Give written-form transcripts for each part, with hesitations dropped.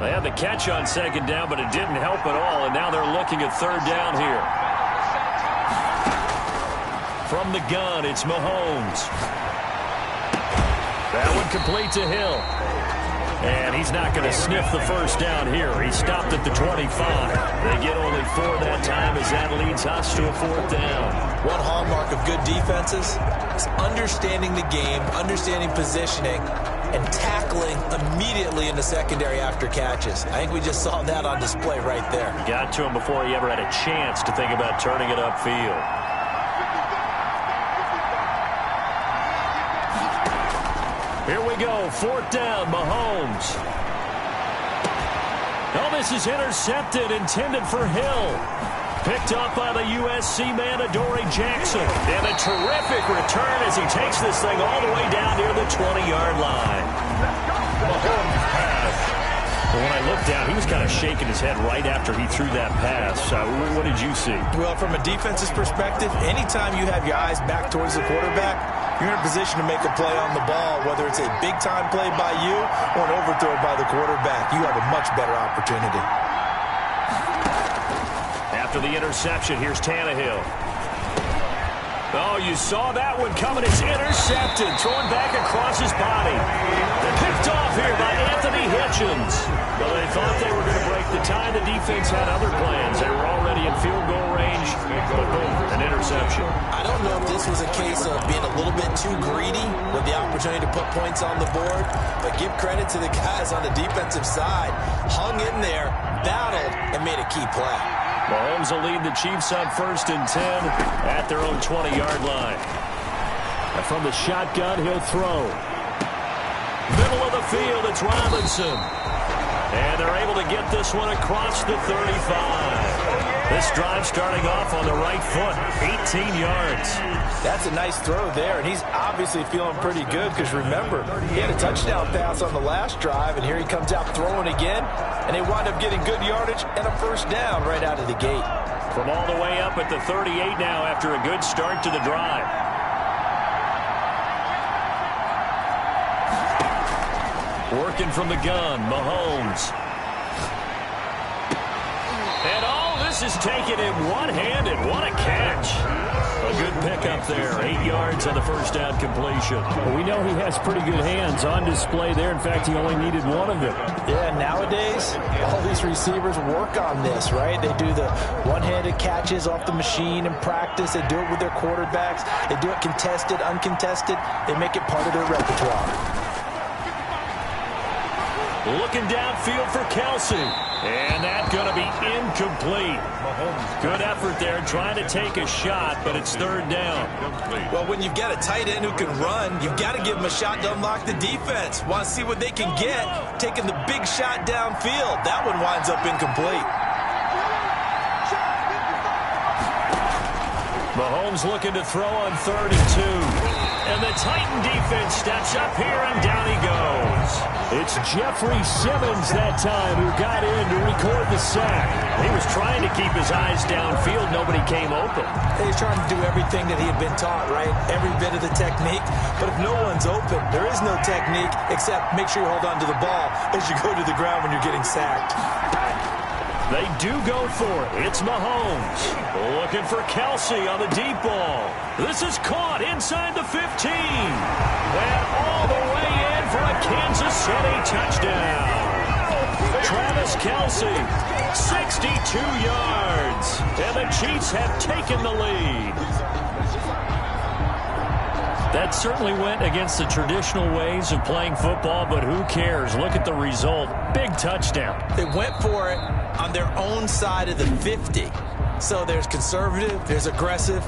They had the catch on second down, but it didn't help at all, and now they're looking at third down here. From the gun, it's Mahomes. That one complete to Hill. And he's not going to sniff the first down here. He stopped at the 25. They get only 4 that time as that leads us to a fourth down. One hallmark of good defenses is understanding the game, understanding positioning, and tackling immediately in the secondary after catches. I think we just saw that on display right there. Got to him before he ever had a chance to think about turning it upfield. Here we go, fourth down, Mahomes. Oh, this is intercepted, intended for Hill. Picked up by the USC man, Adoree Jackson. And a terrific return as he takes this thing all the way down near the 20-yard line. Mahomes pass. Well, when I looked down, he was kind of shaking his head right after he threw that pass. What did you see? Well, from a defense's perspective, anytime you have your eyes back towards the quarterback, you're in a position to make a play on the ball, whether it's a big-time play by you or an overthrow by the quarterback. You have a much better opportunity. After the interception, here's Tannehill. Oh, you saw that one coming. It's intercepted, thrown back across his body. Picked off here by Anthony Hitchens. Well, they thought they were going to break the tie. The defense had other plans. They were already in field goal range, but boom, an interception. I don't know if this was a case of being a little bit too greedy with the opportunity to put points on the board, but give credit to the guys on the defensive side. Hung in there, battled, and made a key play. Mahomes will lead the Chiefs up 1st and 10 at their own 20-yard line. And from the shotgun, he'll throw. Middle of the field, it's Robinson. And they're able to get this one across the 35. This drive starting off on the right foot, 18 yards. That's a nice throw there, and he's obviously feeling pretty good because, remember, he had a touchdown pass on the last drive, and here he comes out throwing again, and they wind up getting good yardage and a first down right out of the gate. From all the way up at the 38 now after a good start to the drive. Working from the gun, Mahomes. And this is taken in one-handed. What a catch. A good pickup there. 8 yards on the first down completion. Well, we know he has pretty good hands on display there. In fact, he only needed one of them. Yeah, nowadays, all these receivers work on this, right? They do the one-handed catches off the machine in practice. They do it with their quarterbacks. They do it contested, uncontested. They make it part of their repertoire. Looking downfield for Kelsey. And that's going to be incomplete. Good effort there trying to take a shot, but it's third down. Well, when you've got a tight end who can run, you've got to give him a shot to unlock the defense. Want to see what they can get, taking the big shot downfield. That one winds up incomplete. Mahomes looking to throw on 32. And the Titan defense steps up here, and down he goes. It's Jeffrey Simmons that time who got in to record the sack. He was trying to keep his eyes downfield. Nobody came open. He's trying to do everything that he had been taught, right? Every bit of the technique. But if no one's open, there is no technique except make sure you hold on to the ball as you go to the ground when you're getting sacked. They do go for it. It's Mahomes. Looking for Kelsey on the deep ball. This is caught inside the 15. And all the way in for a Kansas City touchdown. Travis Kelsey, 62 yards. And the Chiefs have taken the lead. That certainly went against the traditional ways of playing football, but who cares? Look at the result. Big touchdown. They went for it on their own side of the 50. So there's conservative, there's aggressive,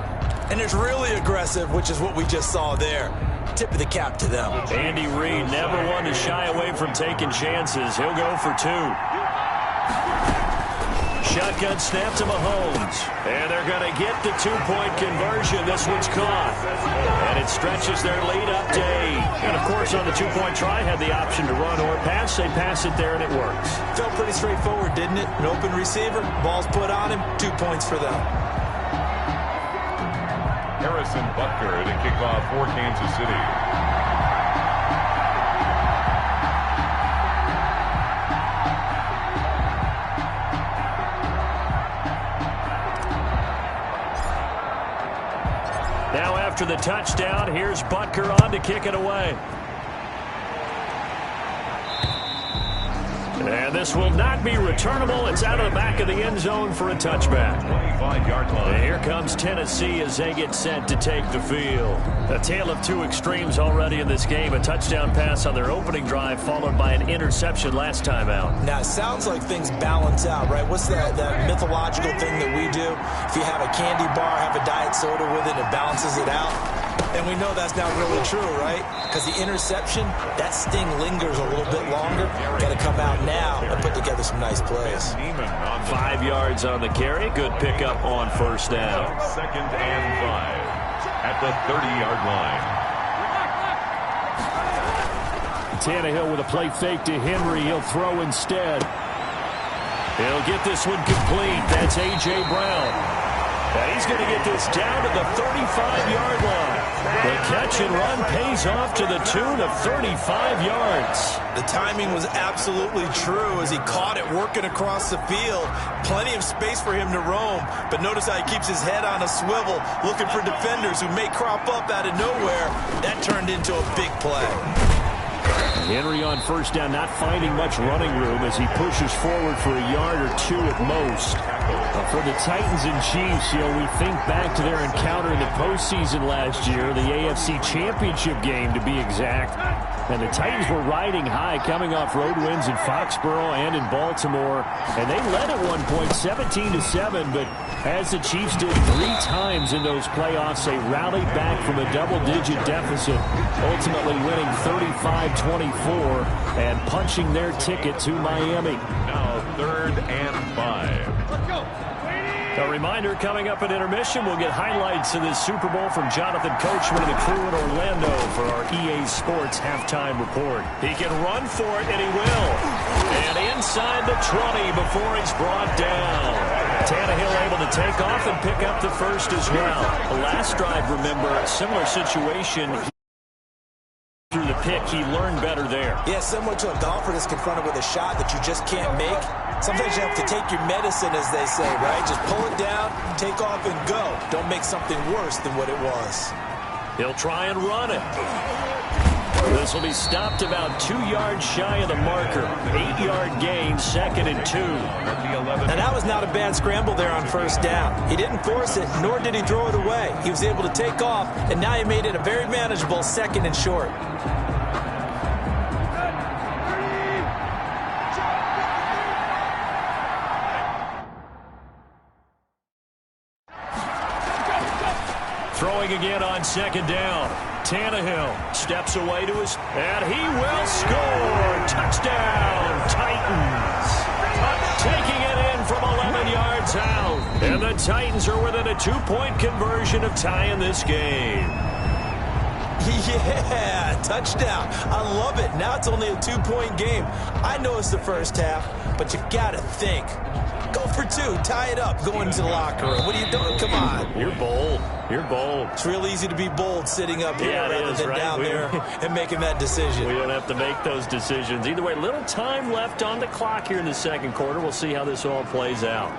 and there's really aggressive, which is what we just saw there. Tip of the cap to them. Andy Reid never one to shy away from taking chances. He'll go for two. Shotgun snap to Mahomes. And they're going to get the two-point conversion. This one's caught. And it stretches their lead up to 8. And, of course, on the two-point try, had the option to run or pass. They pass it there, and it works. Felt pretty straightforward, didn't it? An open receiver, ball's put on him, 2 points for them. Harrison Butker to kick off for Kansas City. after the touchdown. Here's Butker on to kick it away. And this will not be returnable. It's out of the back of the end zone for a touchback. 25-yard line. And here comes Tennessee as they get set to take the field. A tale of two extremes already in this game. A touchdown pass on their opening drive followed by an interception last time out. Now, it sounds like things balance out, right? What's that mythological thing that we do? If you have a candy bar, have a diet soda with it, it balances it out. And we know that's not really true, right? Because the interception, that sting lingers a little bit longer. Got to come out now and put together some nice plays. 5 yards on the carry. Good pickup on first down. 2nd and 5 at the 30-yard line. Tannehill with a play fake to Henry. He'll throw instead. He'll get this one complete. That's A.J. Brown. And he's going to get this down to the 35-yard line. The catch and run pays off to the tune of 35 yards. The timing was absolutely true as he caught it working across the field. Plenty of space for him to roam. But notice how he keeps his head on a swivel, looking for defenders who may crop up out of nowhere. That turned into a big play. Henry on first down, not finding much running room as he pushes forward for a yard or two at most. For the Titans and Chiefs, we think back to their encounter in the postseason last year, the AFC Championship game to be exact. And the Titans were riding high, coming off road wins in Foxborough and in Baltimore. And they led at one point 17-7, but as the Chiefs did 3 times in those playoffs, they rallied back from a double-digit deficit, ultimately winning 35-24 and punching their ticket to Miami. Now 3rd and 5. Let's go. A reminder, coming up at intermission, we'll get highlights of this Super Bowl from Jonathan Coachman and the crew in Orlando for our EA Sports halftime report. He can run for it, and he will. And inside the 20 before he's brought down. Tannehill able to take off and pick up the first as well. The last drive, remember, similar situation. Through the pick, he learned better there. Yeah, similar to a golfer that's confronted with a shot that you just can't make. Sometimes you have to take your medicine, as they say, right? Just pull it down, take off, and go. Don't make something worse than what it was. He'll try and run it. This will be stopped about 2 yards shy of the marker. 8-yard gain, 2nd and 2. Now, that was not a bad scramble there on first down. He didn't force it, nor did he throw it away. He was able to take off, and now he made it a very manageable 2nd and short. Throwing again on 2nd down. Tannehill steps away to his, and he will score. Touchdown, Titans. Taking it in from 11 yards out. And the Titans are within a 2-point conversion of tying this game. Yeah, touchdown. I love it. Now it's only a 2-point game. I know it's the first half, but you got to think. Go for 2. Tie it up. Go into the locker room. What are you doing? Come on. You're bold. You're bold. It's real easy to be bold sitting up here rather than right? down there and making that decision. We don't have to make those decisions. Either way, little time left on the clock here in the second quarter. We'll see how this all plays out.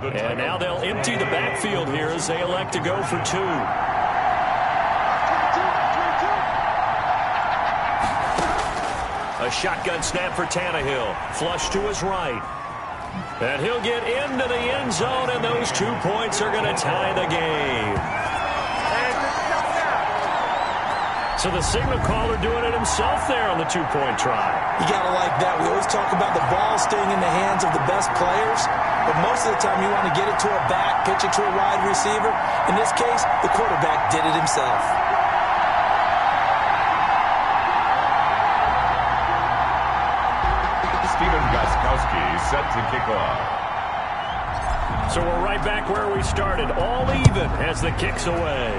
And now they'll empty the backfield here as they elect to go for 2. A shotgun snap for Tannehill. Flush to his right. And he'll get into the end zone, and those 2 points are going to tie the game. So the signal caller doing it himself there on the 2-point try. You got to like that. We always talk about the ball staying in the hands of the best players. But most of the time, you want to get it to a back, pitch it to a wide receiver. In this case, the quarterback did it himself. Steven Gostkowski set to kick off. So we're right back where we started, all even as the kick's away.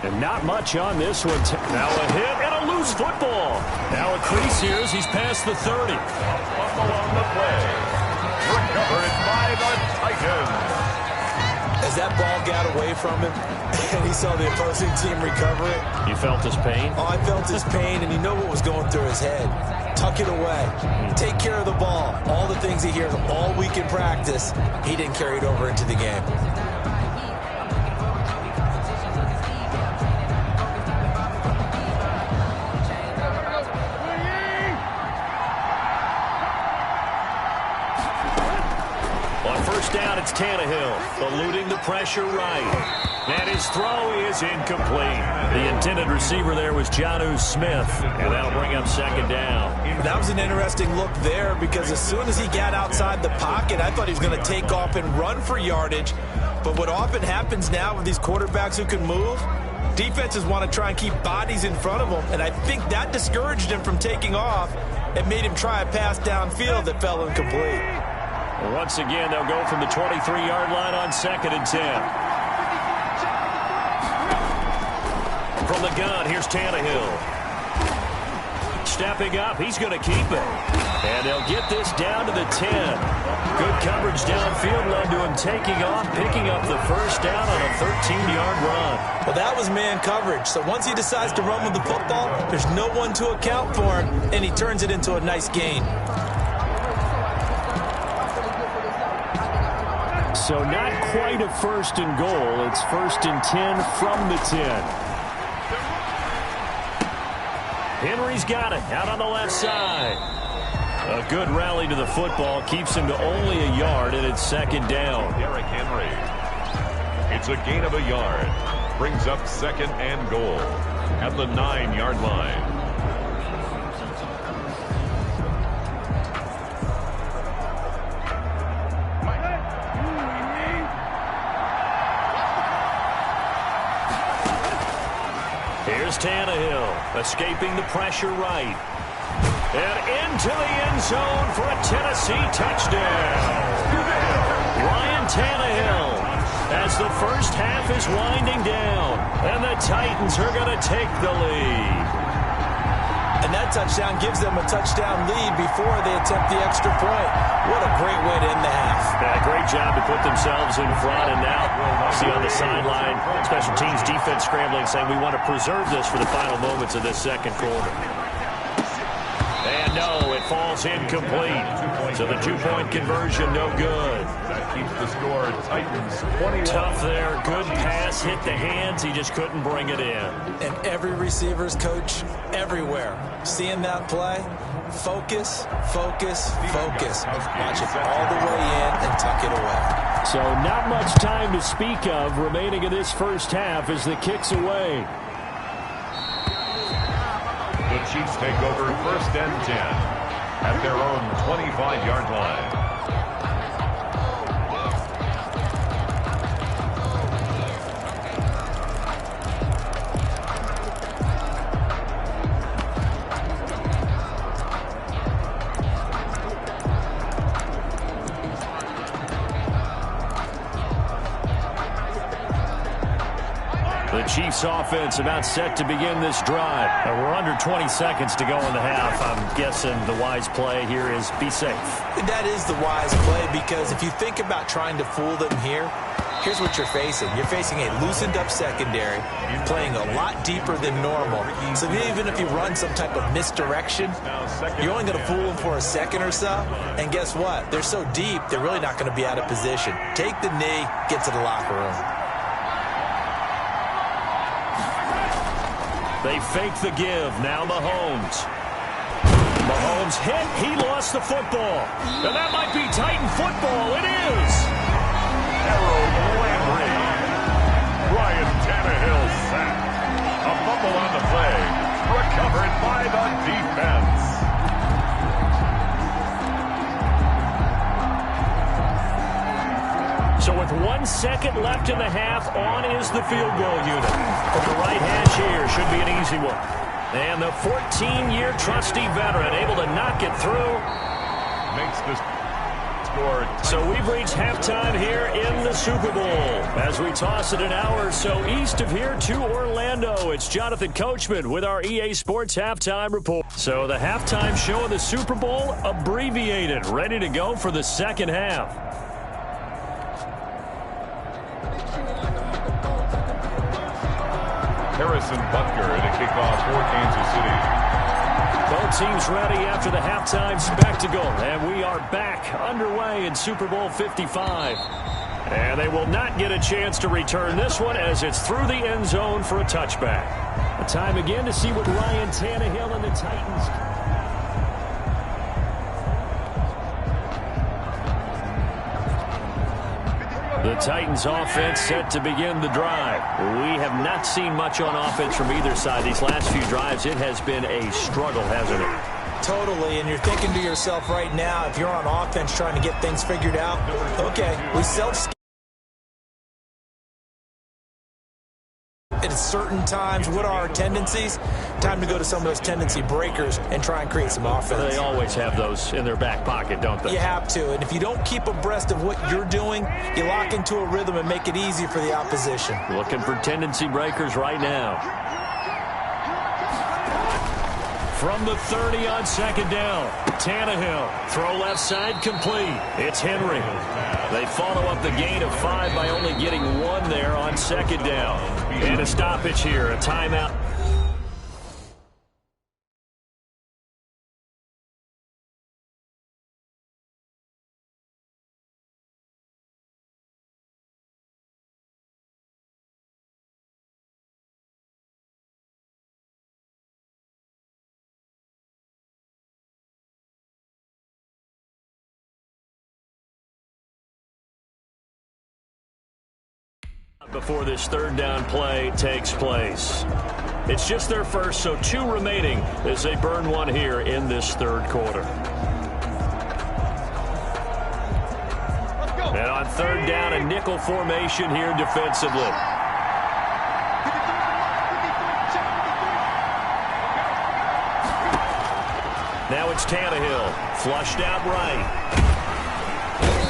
And not much on this one. Now a hit and a loose football. Now a crease here as he's past the 30. Buffalo on the play. Recovered by the Titans. As that ball got away from him and he saw the opposing team recover it. You felt his pain? Oh, I felt his pain, and you know what was going through his head. Tuck it away. Take care of the ball. All the things he hears all week in practice, he didn't carry it over into the game. Down, it's Tannehill, eluding the pressure right. And his throw is incomplete. The intended receiver there was Jonnu Smith, and that'll bring up second down. That was an interesting look there, because as soon as he got outside the pocket, I thought he was going to take off and run for yardage. But what often happens now with these quarterbacks who can move, defenses want to try and keep bodies in front of them, and I think that discouraged him from taking off and made him try a pass downfield that fell incomplete. Once again, they'll go from the 23-yard line on 2nd and 10. From the gun, here's Tannehill. Stepping up, he's going to keep it. And they'll get this down to the 10. Good coverage downfield led to him taking off, picking up the first down on a 13-yard run. Well, that was man coverage. So once he decides to run with the football, there's no one to account for him, and he turns it into a nice gain. So not quite a 1st and goal. It's 1st and 10 from the 10. Henry's got it out on the left side. A good rally to the football keeps him to only a yard, and it's 2nd down. Derrick Henry. It's a gain of a yard. Brings up 2nd and goal at the 9-yard line. Here's Tannehill, escaping the pressure right. And into the end zone for a Tennessee touchdown. Ryan Tannehill, as the first half is winding down, and the Titans are going to take the lead. And that touchdown gives them a touchdown lead before they attempt the extra point. What a great way to end the half. Yeah, great job to put themselves in front, and now see on the sideline, special teams defense scrambling, saying we want to preserve this for the final moments of this second quarter. And no, it falls incomplete. So the 2-point conversion, no good. That keeps the score. Titans 21. Tough there. Good pass. Hit the hands. He just couldn't bring it in. And every receiver's coach everywhere, seeing that play, focus, focus, focus. Watch it all the way in and tuck it away. So not much time to speak of remaining in this first half as the kick's away. The Chiefs take over 1st and 10 at their own 25-yard line. The Chiefs offense about set to begin this drive. We're under 20 seconds to go in the half. I'm guessing the wise play here is be safe. That is the wise play, because if you think about trying to fool them here, here's what you're facing. You're facing a loosened up secondary, playing a lot deeper than normal. So even if you run some type of misdirection, you're only going to fool them for a second or so. And guess what? They're so deep, they're really not going to be out of position. Take the knee, get to the locker room. They fake the give. Now Mahomes. Mahomes hit. He lost the football. And that might be Titan football. It is. Harold Landry. Ryan Tannehill sacked. A fumble on the play. Recovered by the defense. So with 1 second left in the half, on is the field goal unit. From the right hash here, should be an easy one. And the 14-year trusty veteran able to knock it through. Makes this score. So we've reached halftime here in the Super Bowl. As we toss it an hour or so east of here to Orlando, it's Jonathan Coachman with our EA Sports Halftime Report. So the halftime show of the Super Bowl, abbreviated, ready to go for the second half. Harrison Butker to kick off for Kansas City. Both teams ready after the halftime spectacle, and we are back underway in Super Bowl 55. And they will not get a chance to return this one as it's through the end zone for a touchback. A time again to see what Ryan Tannehill and the Titans. The Titans offense set to begin the drive. We have not seen much on offense from either side. These last few drives, it has been a struggle, hasn't it? Totally, and you're thinking to yourself right now, if you're on offense trying to get things figured out, okay, we at certain times, what are our tendencies? Time to go to some of those tendency breakers and try and create some offense. They always have those in their back pocket, don't they? You have to, and if you don't keep abreast of what you're doing, you lock into a rhythm and make it easy for the opposition. Looking for tendency breakers right now. From the 30 on second down, Tannehill, throw left side complete. It's Henry. They follow up the gain of 5 by only getting 1 there on second down. And a stoppage here, a timeout. Before this third down play takes place. It's just their first, so 2 remaining as they burn 1 here in this third quarter. And on third down, a nickel formation here defensively. Now it's Tannehill, flushed out right.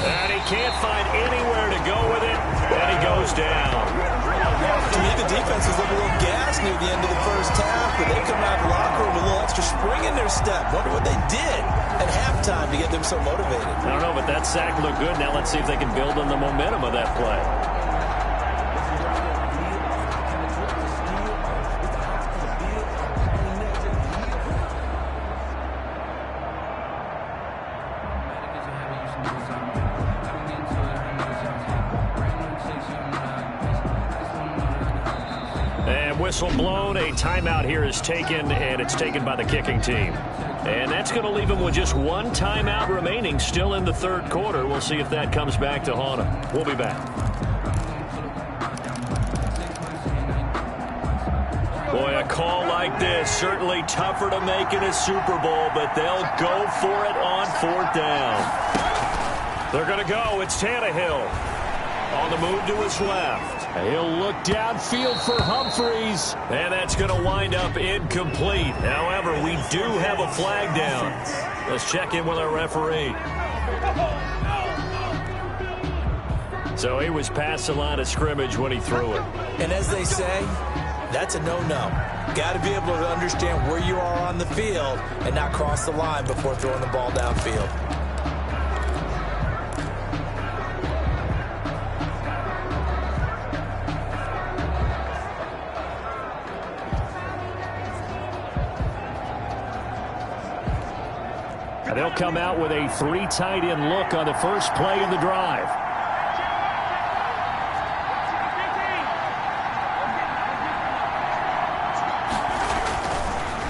And he can't find anywhere to go with it, and he goes down. To me, the defense was a little gassed near the end of the first half, but they come out of the locker room with a little extra spring in their step. Wonder what they did at halftime to get them so motivated. I don't know, but that sack looked good. Now let's see if they can build on the momentum of that play. Whistle blown, a timeout here is taken, and it's taken by the kicking team. And that's going to leave them with just 1 timeout remaining still in the third quarter. We'll see if that comes back to haunt them. We'll be back. Boy, a call like this, certainly tougher to make in a Super Bowl, but they'll go for it on 4th down. They're going to go. It's Tannehill. On the move to his left. He'll look downfield for Humphreys. And that's going to wind up incomplete. However, we do have a flag down. Let's check in with our referee. So he was past the line of scrimmage when he threw it. And as they say, that's a no-no. Got to be able to understand where you are on the field and not cross the line before throwing the ball downfield. They'll come out with a 3 tight end look on the first play of the drive.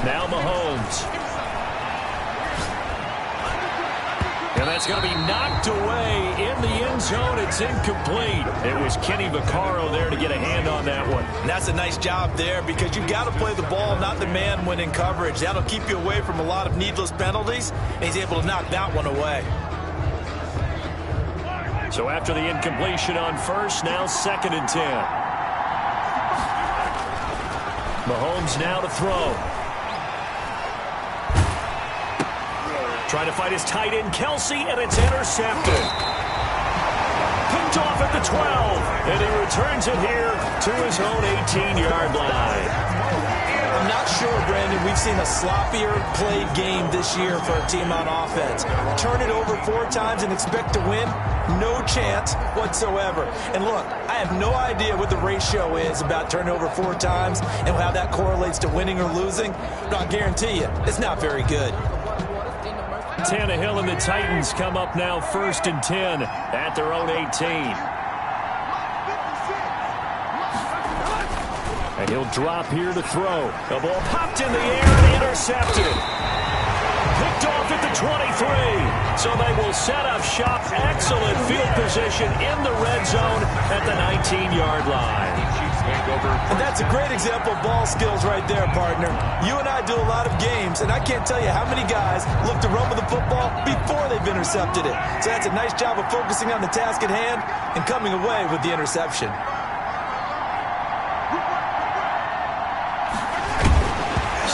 Now Mahomes. And that's going to be knocked away in the end zone. It's incomplete. It was Kenny Vaccaro there to get a hand on that one. And that's a nice job there because you've got to play the ball, not the man when in coverage. That'll keep you away from a lot of needless penalties, and he's able to knock that one away. So after the incompletion on first, now 2nd and 10. Mahomes now to throw. Trying to find his tight end, Kelsey, and it's intercepted. Picked off at the 12, and he returns it here to his own 18-yard line. I'm not sure, Brandon, we've seen a sloppier played game this year for a team on offense. Turn it over 4 times and expect to win? No chance whatsoever. And look, I have no idea what the ratio is about turning over 4 times and how that correlates to winning or losing. But I'll guarantee you, it's not very good. Tannehill and the Titans come up now 1st and 10 at their own 18. And he'll drop here to throw. The ball popped in the air and intercepted. Picked off at the 23. So they will set up shop. Excellent field position in the red zone at the 19-yard line. And that's a great example of ball skills right there, partner. You and I do a lot of games, and I can't tell you how many guys look to run with the football before they've intercepted it. So that's a nice job of focusing on the task at hand and coming away with the interception.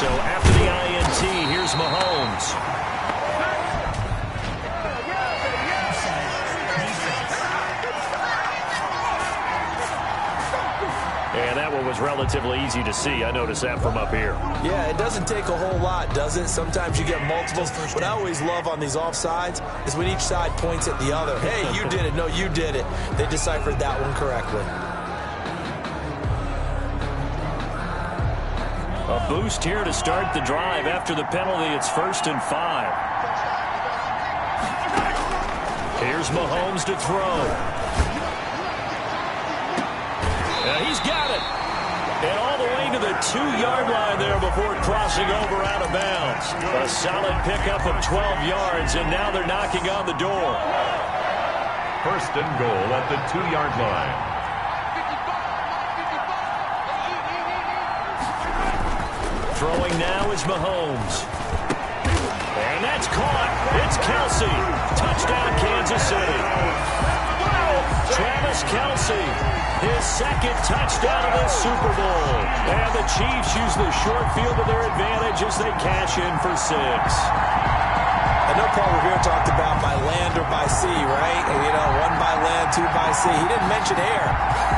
So after the INT, here's Mahomes. And that one was relatively easy to see. I noticed that from up here. Yeah, it doesn't take a whole lot, does it? Sometimes you get multiples. What I always love on these offsides is when each side points at the other. Hey, you did it. No, you did it. They deciphered that one correctly. A boost here to start the drive. After the penalty, it's 1st and 5. Here's Mahomes to throw. He's got it. And all the way to the 2-yard line there before crossing over out of bounds. A solid pickup of 12 yards, and now they're knocking on the door. 1st and goal at the 2-yard line. Throwing now is Mahomes. And that's caught. It's Kelsey. Touchdown, Kansas City. Travis Kelsey, his 2nd touchdown of this Super Bowl. And the Chiefs use the short field to their advantage as they cash in for 6. I know Paul Revere talked about by land or by sea, right? You know, 1 by land, 2 by sea. He didn't mention air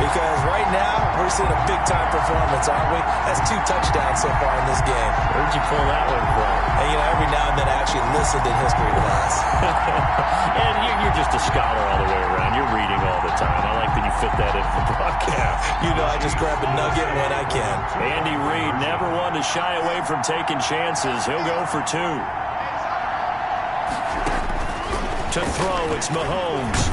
because right now we're seeing a big-time performance, aren't we? That's 2 touchdowns so far in this game. Where'd you pull that one from? And, you know, every now and then I actually listened in history class. And you're just a scholar all the way around. You're reading all the time. I like that you fit that into the broadcast. You know, I just grab a nugget when I can. Andy Reid never one to shy away from taking chances. He'll go for 2. To throw, it's Mahomes.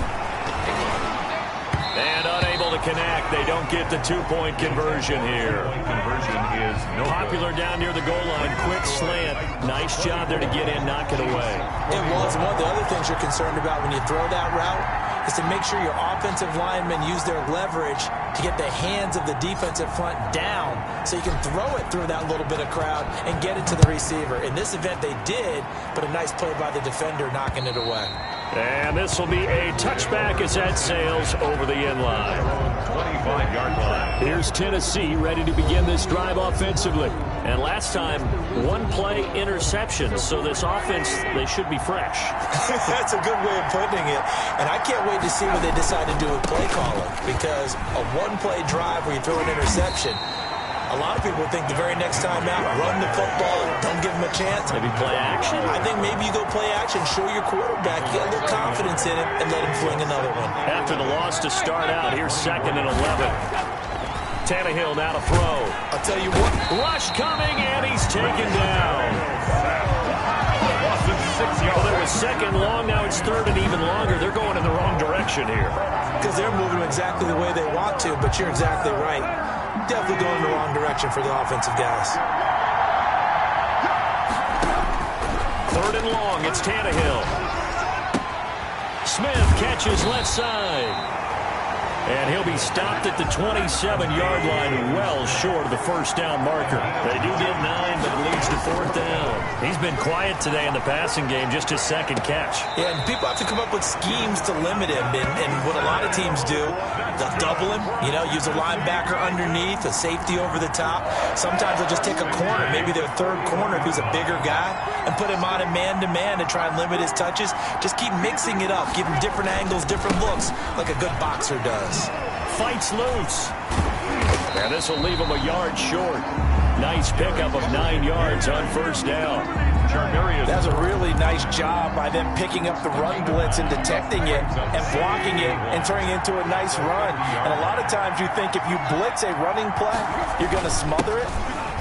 And unable to connect. They don't get the 2-point conversion here. Conversion is no Popular down near the goal line. Quick slant. Nice job there to get in, knock it away. It was. One of the other things you're concerned about when you throw that route is to make sure your offensive linemen use their leverage to get the hands of the defensive front down so you can throw it through that little bit of crowd and get it to the receiver. In this event, they did, but a nice play by the defender knocking it away. And this will be a touchback as that sails over the end line. 25-yard line. Here's Tennessee ready to begin this drive offensively. And last time, 1-play interception. So this offense, they should be fresh. That's a good way of putting it. And I can't wait to see what they decide to do with play calling. Because a 1-play drive where you throw an interception, a lot of people think the very next time out, run the football, don't give them a chance. Maybe play action. I think maybe you go play action, show your quarterback, get a little confidence in him, and let him fling another one. After the loss to start out, here's 2nd and 11. Tannehill now to throw. I'll tell you what. Rush coming, and he's taken down. Boston 6 yards. Well, there was 2nd long, now it's 3rd and even longer. They're going in the wrong direction here. Because they're moving exactly the way they want to, but you're exactly right. Definitely going in the wrong direction for the offensive guys. 3rd and long, it's Tannehill. Smith catches left side. And he'll be stopped at the 27-yard line, well short of the first down marker. They do get 9, but it leads to 4th down. He's been quiet today in the passing game, just his second catch. Yeah, and people have to come up with schemes to limit him. And what a lot of teams do, they'll double him, use a linebacker underneath, a safety over the top. Sometimes they'll just take a corner, maybe their third corner if he's a bigger guy, and put him on a man-to-man to try and limit his touches. Just keep mixing it up, give him different angles, different looks, like a good boxer does. Fights loose. And this will leave him a yard short. Nice pickup of 9 yards on first down. That's a really nice job by them picking up the run blitz and detecting it and blocking it and turning it into a nice run. And a lot of times you think if you blitz a running play, you're going to smother it.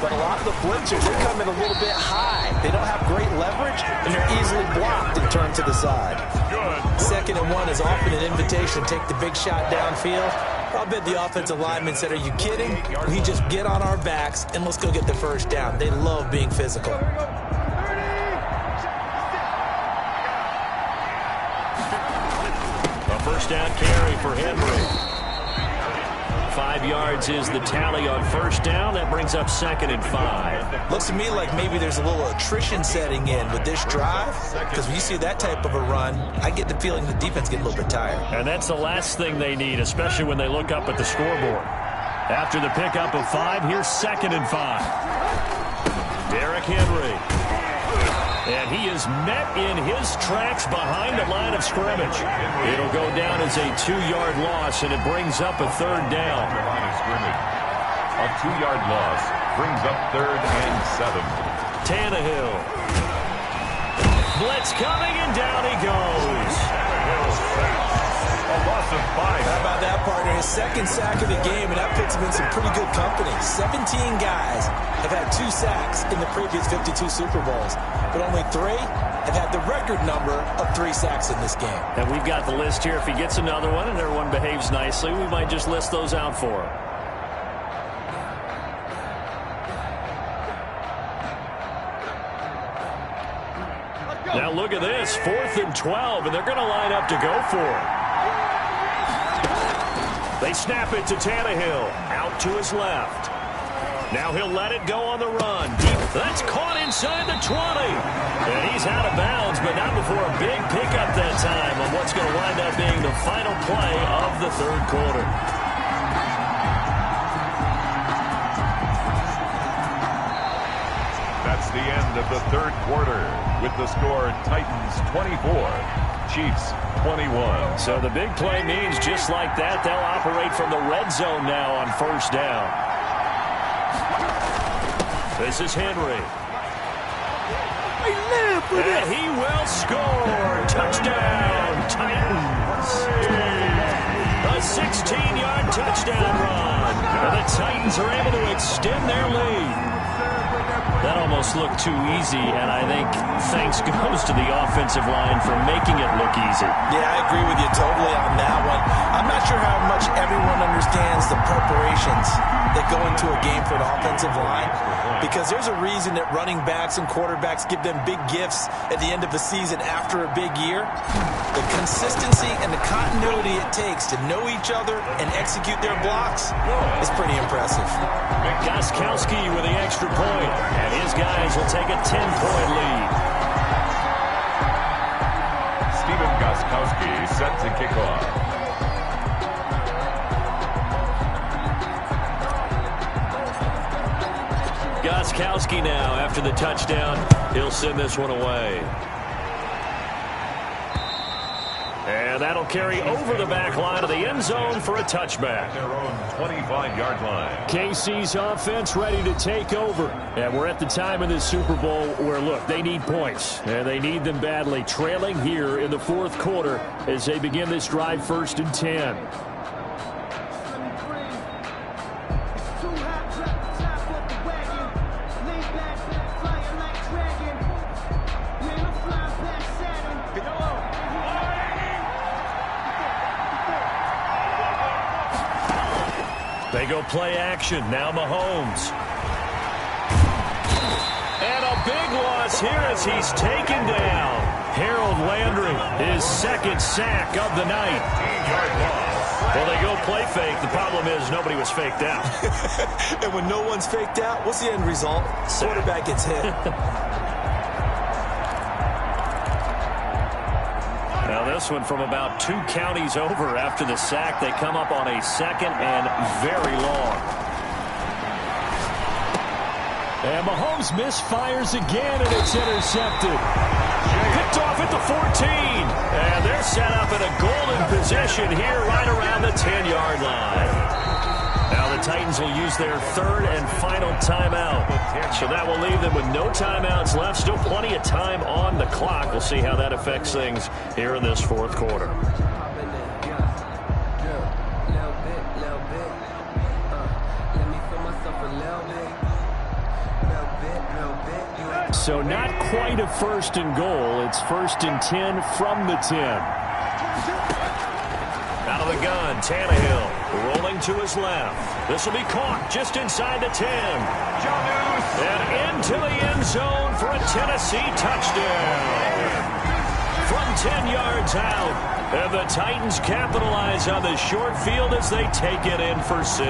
But a lot of the blitzers, they come in a little bit high. They don't have great leverage, and they're easily blocked and turned to the side. 2nd and 1 is often an invitation to take the big shot downfield. I'll bet the offensive linemen said, are you kidding? We just get on our backs, and let's go get the first down. They love being physical. A first down carry for Henry. 5 yards is the tally on first down. That brings up 2nd and 5. Looks to me like maybe there's a little attrition setting in with this drive, because when you see that type of a run, I get the feeling the defense gets a little bit tired. And that's the last thing they need, especially when they look up at the scoreboard. After the pickup of 5, here's 2nd and 5. Derrick Henry. And he is met in his tracks behind the line of scrimmage. It'll go down as a 2-yard loss, and it brings up a 3rd down. A 2-yard loss brings up 3rd and 7. Tannehill. Blitz coming, and down he goes. A loss of 5. How about that, partner? His 2nd sack of the game, and that puts him in some pretty good company. 17 guys have had 2 sacks in the previous 52 Super Bowls, but only 3 have had the record number of 3 sacks in this game. And we've got the list here. If he gets another one and everyone behaves nicely, we might just list those out for him. Now look at this, 4th and 12, and they're going to line up to go for it. They snap it to Tannehill, out to his left. Now he'll let it go on the run. Deep. That's caught inside the 20. And he's out of bounds, but not before a big pickup that time on what's going to wind up being the final play of the 3rd quarter. That's the end of the 3rd quarter with the score Titans 24, Chiefs 21. So the big play means just like that, they'll operate from the red zone now on first down. This is Henry. And he will score. Touchdown, Titans. A 16-yard touchdown run. And the Titans are able to extend their lead. That almost looked too easy, and I think thanks goes to the offensive line for making it look easy. Yeah, I agree with you totally on that one. I'm not sure how much everyone understands the preparations that go into a game for an offensive line, because there's a reason that running backs and quarterbacks give them big gifts at the end of the season after a big year. The consistency and the continuity it takes to know each other and execute their blocks is pretty impressive. Gostkowski with the extra point, and his guys will take a 10-point lead. Stephen Gostkowski set to kick off. Gostkowski now, after the touchdown, he'll send this one away. And that'll carry over the back line of the end zone for a touchback. Their own 25-yard line. KC's offense ready to take over. And we're at the time in this Super Bowl where, look, they need points. And they need them badly. Trailing here in the 4th quarter as they begin this drive 1st and 10. They go play action. Now Mahomes. And a big loss here as he's taken down. Harold Landry, his 2nd sack of the night. 15-yard loss. Well, they go play fake. The problem is nobody was faked out. And when no one's faked out, what's the end result? Quarterback gets hit. Now this one from about 2 counties over after the sack. They come up on a 2nd and very long. And Mahomes misfires again, and it's intercepted. Picked off at the 14. And they're set up in a golden position here right around the 10-yard line. Now the Titans will use their 3rd and final timeout. So that will leave them with no timeouts left. Still plenty of time on the clock. We'll see how that affects things here in this 4th quarter. So not quite a 1st and goal. It's 1st and 10 from the 10. Out of the gun, Tannehill rolling to his left. This will be caught just inside the 10. And into the end zone for a Tennessee touchdown. From 10 yards out. And the Titans capitalize on the short field as they take it in for 6.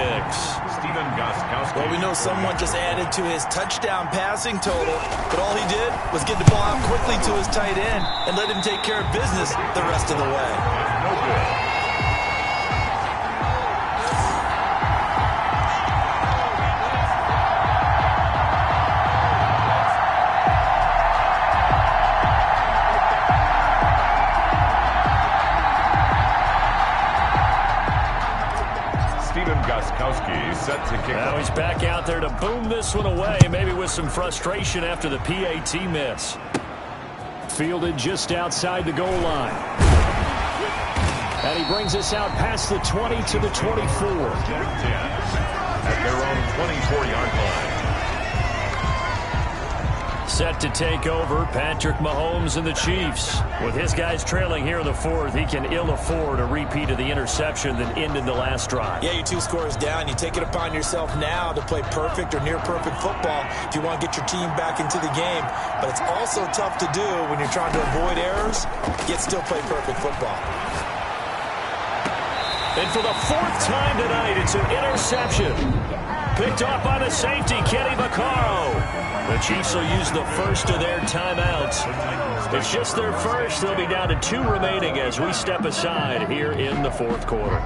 Well, we know someone just added to his touchdown passing total, but all he did was get the ball out quickly to his tight end and let him take care of business the rest of the way. No good. Set to kick now off. he's back out there to boom this one away, maybe with some frustration after the PAT miss. Fielded just outside the goal line. And he brings us out past the 20 to the 24. At their own 24-yard line. Set to take over, Patrick Mahomes and the Chiefs. With his guys trailing here in the 4th, he can ill afford a repeat of the interception that ended the last drive. Yeah, you're 2 scores down. You take it upon yourself now to play perfect or near-perfect football if you want to get your team back into the game. But it's also tough to do when you're trying to avoid errors, yet still play perfect football. And for the 4th time tonight, it's an interception. Picked off by the safety, Kenny Vaccaro. The Chiefs will use the first of their timeouts. It's just their first. They'll be down to 2 remaining as we step aside here in the 4th quarter.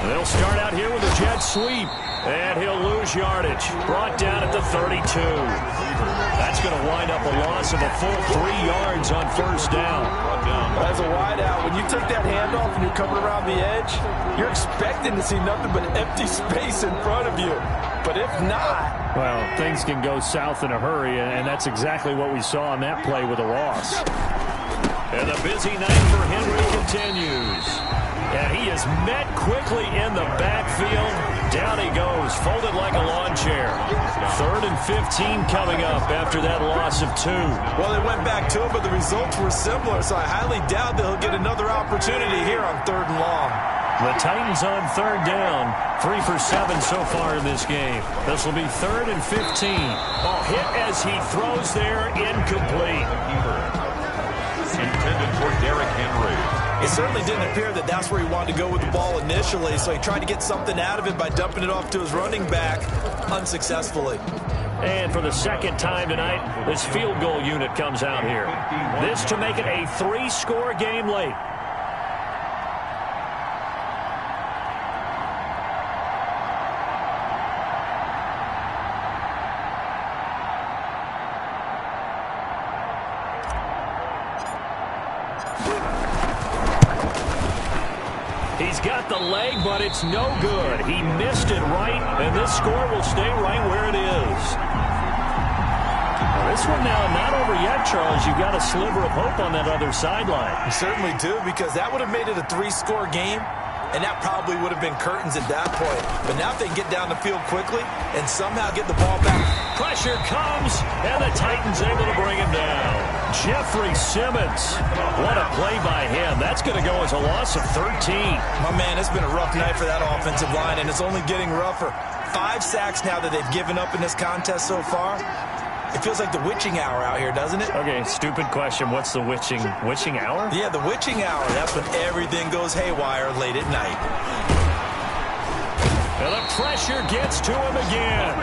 They'll start out here with a jet sweep. And he'll lose yardage. Brought down at the 32. That's going to wind up a loss of a full 3 yards on 1st down. As a wideout, when you take that handoff and you're coming around the edge, you're expecting to see nothing but empty space in front of you. But if not... well, things can go south in a hurry, and that's exactly what we saw on that play with a loss. And the busy night for Henry continues. And he is met quickly in the backfield. Down he goes, folded like a lawn chair. 3rd and 15 coming up after that loss of 2. Well, they went back to it, but the results were similar, so I highly doubt that he'll get another opportunity here on 3rd and long. The Titans on 3rd down, 3 for 7 so far in this game. This will be 3rd and 15. Oh, hit as he throws there, incomplete. Intended for Derrick Henry. It certainly didn't appear that that's where he wanted to go with the ball initially, so he tried to get something out of it by dumping it off to his running back unsuccessfully. And for the 2nd time tonight, this field goal unit comes out here. This to make it a 3-score game late. He's got the leg, but it's no good. He missed it right, and this score will stay right where it is. Well, this one now not over yet, Charles. You've got a sliver of hope on that other sideline. You certainly do, because that would have made it a 3-score game, and that probably would have been curtains at that point. But now if they can get down the field quickly and somehow get the ball back. Pressure comes, and the Titans able to bring him down. Jeffrey Simmons. What a play by him. That's going to go as a loss of 13. My man, it's been a rough night for that offensive line, and it's only getting rougher. 5 sacks now that they've given up in this contest so far. It feels like the witching hour out here, doesn't it? Okay, stupid question. What's the witching hour? Yeah, the witching hour. That's when everything goes haywire late at night. And the pressure gets to him again.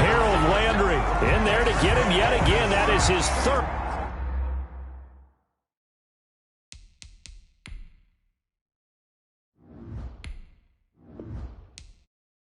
Harold Landry in there to get him yet again. That is his third.